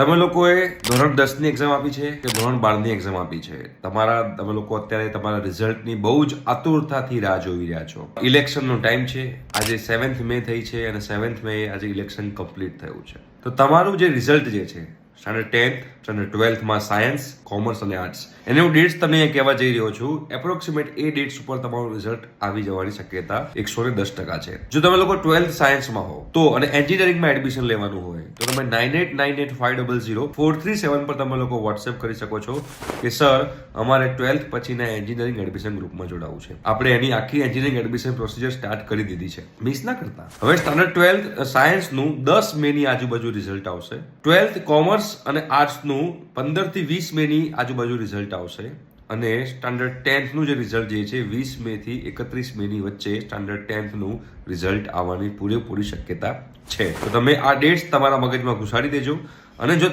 તમે લોકોએ ધોરણ 10 ની એક્ઝામ આપી છે કે ધોરણ 12 ની એક્ઝામ આપી છે? તમે લોકો અત્યારે તમારા રિઝલ્ટની બહુ જ આતુરતાથી રાહ જોઈ રહ્યા છો. ઇલેક્શનનો ટાઈમ છે. આજે 7th મે થઈ છે અને 7th મે આજે ઇલેક્શન કમ્પ્લીટ થયું છે. તો તમારું જે રિઝલ્ટ જે છે સ્ટાન્ડર્ડ 10th સ્ટાન્ડર્ડ 12th માં સાયન્સ, કોમર્સ અને આર્ટ્સ, એની હું ડેટ્સ તમને અહીંયા કહેવા જઈ રહ્યો છું. એપ્રોક્સિમેટ એ ડેટ્સ ઉપર તમારું રિઝલ્ટ આવી જવાની શક્યતા 110% છે. જો તમે લોકો 12th સાયન્સમાં હો તો અને એન્જિનિયરિંગમાં એડમિશન લેવાનું હોય તો તમે 9898500437 પર તમે લોકો વોટ્સએપ કરી શકો છો કે સર અમારે 12th પછીના એન્જિનિયરિંગ એડમિશન ગ્રુપમાં જોડાવું છે. આપણે એની આખી એન્જિનિયરિંગ એડમિશન પ્રોસિજર સ્ટાર્ટ કરી દીધી છે. મિસ ના કરતા. હવે સ્ટાન્ડર્ડ 12th સાયન્સનું 10 મે ની આજુબાજુ રિઝલ્ટ આવશે. 12th કોમર્સ અને આર્ટ્સનું 15 થી 20 મે ની આજુબાજુ રિઝલ્ટ આવશે. અને સ્ટાન્ડર્ડ 10th નું જે રિઝલ્ટ જે છે 20 મે થી 31 મે ની વચ્ચે સ્ટાન્ડર્ડ 10th નું રિઝલ્ટ આવવાની પૂરેપૂરી શક્યતા છે. તો તમે આ ડેટ્સ તમારા મગજમાં ઘુસાડી દેજો. અને જો